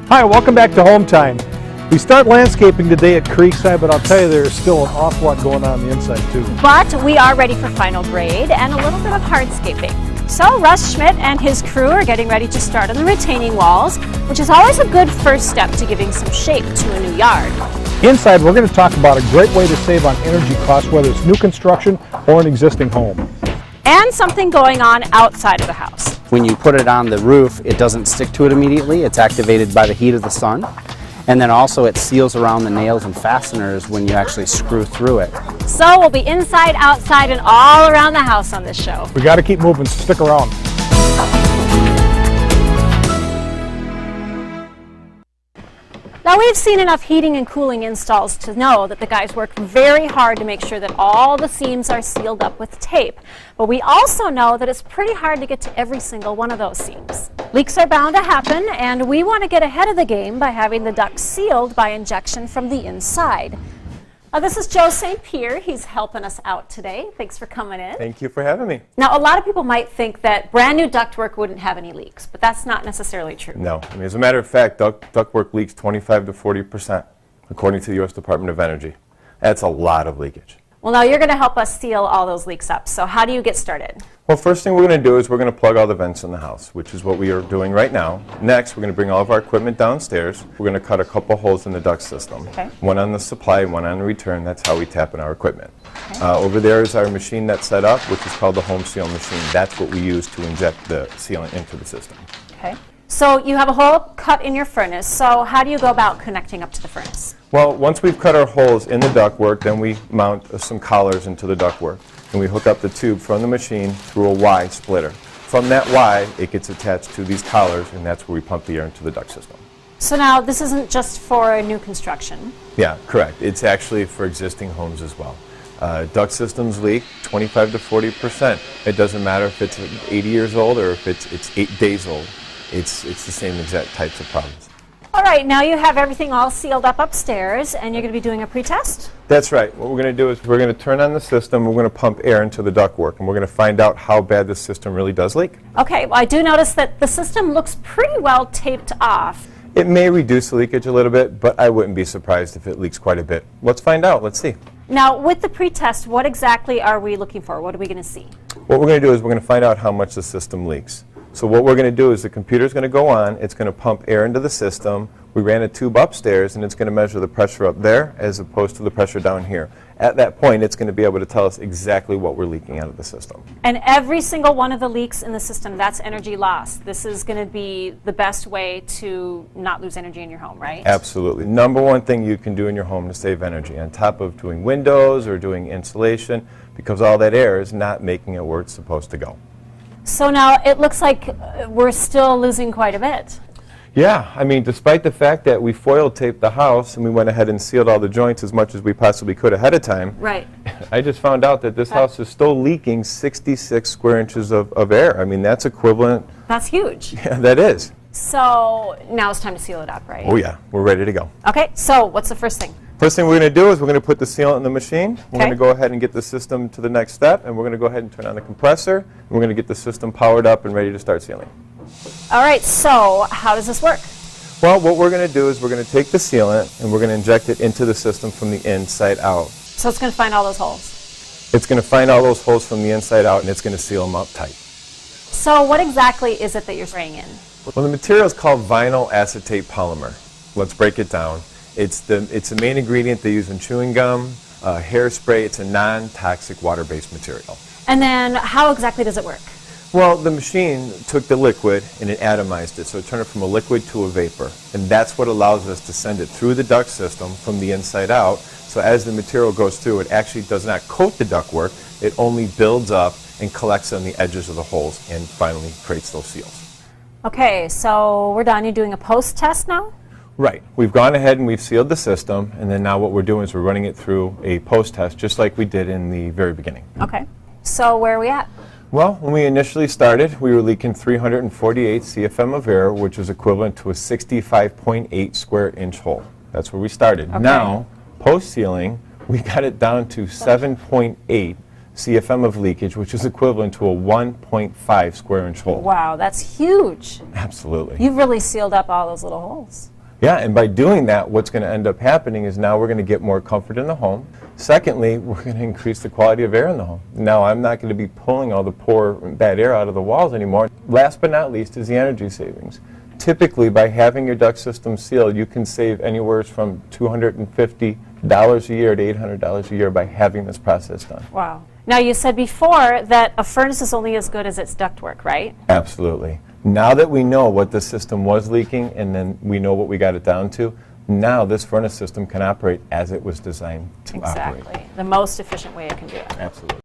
Hi, welcome back to Home Time. We start landscaping today at Creekside, but I'll tell you there's still an awful lot going on the inside too. But we are ready for final grade and a little bit of hardscaping. So Russ Schmidt and his crew are getting ready to start on the retaining walls, which is always a good first step to giving some shape to a new yard. Inside, we're going to talk about a great way to save on energy costs, whether it's new construction or an existing home. And something going on outside of the house. When you put it on the roof, it doesn't stick to it immediately. It's activated by the heat of the sun. And then also it seals around the nails and fasteners when you actually screw through it. So we'll be inside, outside, and all around the house on this show. We got to keep moving, so stick around. Now we've seen enough heating and cooling installs to know that the guys work very hard to make sure that all the seams are sealed up with tape. But we also know that it's pretty hard to get to every single one of those seams. Leaks are bound to happen, and we want to get ahead of the game by having the ducts sealed by injection from the inside. This is Joe St. Pierre. He's helping us out today. Thanks for coming in. Thank you for having me. Now, a lot of people might think that brand new ductwork wouldn't have any leaks, but that's not necessarily true. No. I mean, as a matter of fact, ductwork leaks 25 to 40%, according to the U.S. Department of Energy. That's a lot of leakage. Well, now you're going to help us seal all those leaks up. So how do you get started? Well, first thing we're going to do is we're going to plug all the vents in the house, which is what we are doing right now. Next, we're going to bring all of our equipment downstairs. We're going to cut a couple holes in the duct system. Okay. One on the supply, one on the return. That's how we tap in our equipment. Okay. Over there is our machine that's set up, which is called the home seal machine. That's what we use to inject the sealant into the system. Okay. So you have a hole cut in your furnace. So how do you go about connecting up to the furnace? Well, once we've cut our holes in the ductwork, then we mount some collars into the ductwork. And we hook up the tube from the machine through a Y splitter. From that Y, it gets attached to these collars, and that's where we pump the air into the duct system. So now this isn't just for new construction. Yeah, correct. It's actually for existing homes as well. Duct systems leak 25 to 40%. It doesn't matter if it's 80 years old or if it's 8 days old. It's the same exact types of problems. All right, now you have everything all sealed up upstairs, and you're going to be doing a pre-test? That's right. What we're going to do is we're going to turn on the system, we're going to pump air into the ductwork, and we're going to find out how bad the system really does leak. Okay, well, I do notice that the system looks pretty well taped off. It may reduce the leakage a little bit, but I wouldn't be surprised if it leaks quite a bit. Let's find out. Let's see. Now, with the pre-test, what exactly are we looking for? What are we going to see? What we're going to do is we're going to find out how much the system leaks. So what we're going to do is the computer's going to go on, it's going to pump air into the system. We ran a tube upstairs, and it's going to measure the pressure up there as opposed to the pressure down here. At that point, it's going to be able to tell us exactly what we're leaking out of the system. And every single one of the leaks in the system, that's energy loss. This is going to be the best way to not lose energy in your home, right? Absolutely. Number one thing you can do in your home to save energy, on top of doing windows or doing insulation, because all that air is not making it where it's supposed to go. So now it looks like we're still losing quite a bit. Yeah, I mean, despite the fact that we foil taped the house and we went ahead and sealed all the joints as much as we possibly could ahead of time, right. I just found out that this house is still leaking 66 square inches of air. I mean, that's equivalent. That's huge. Yeah, that is. So now it's time to seal it up, right? Oh yeah, we're ready to go. Okay, so what's the first thing? First thing we're going to do is we're going to put the sealant in the machine. Okay. We're going to go ahead and get the system to the next step, and we're going to go ahead and turn on the compressor. And we're going to get the system powered up and ready to start sealing. All right, so how does this work? Well, what we're going to do is we're going to take the sealant and we're going to inject it into the system from the inside out. So it's going to find all those holes? It's going to find all those holes from the inside out, and it's going to seal them up tight. So what exactly is it that you're spraying in? Well, the material is called vinyl acetate polymer. Let's break it down. It's the main ingredient they use in chewing gum, hairspray. It's a non-toxic water-based material. And then how exactly does it work? Well, the machine took the liquid and it atomized it, so it turned it from a liquid to a vapor. And that's what allows us to send it through the duct system from the inside out. So as the material goes through, it actually does not coat the ductwork. It only builds up and collects on the edges of the holes and finally creates those seals. Okay, so we're done. You're doing a post-test now? Right. We've gone ahead and we've sealed the system, and then now what we're doing is we're running it through a post-test just like we did in the very beginning. Okay. So where are we at? Well, when we initially started, we were leaking 348 CFM of air, which is equivalent to a 65.8 square inch hole. That's where we started. Okay. Now, post-sealing, we got it down to 7.8 CFM of leakage, which is equivalent to a 1.5 square inch hole. Wow, that's huge. Absolutely. You've really sealed up all those little holes. Yeah, and by doing that, what's going to end up happening is now we're going to get more comfort in the home. Secondly, we're going to increase the quality of air in the home. Now, I'm not going to be pulling all the poor, bad air out of the walls anymore. Last but not least is the energy savings. Typically, by having your duct system sealed, you can save anywhere from $250 a year to $800 a year by having this process done. Wow. Now, you said before that a furnace is only as good as its ductwork, right? Absolutely. Now that we know what the system was leaking and then we know what we got it down to, now this furnace system can operate as it was designed to operate. Exactly. The most efficient way it can do it. Absolutely.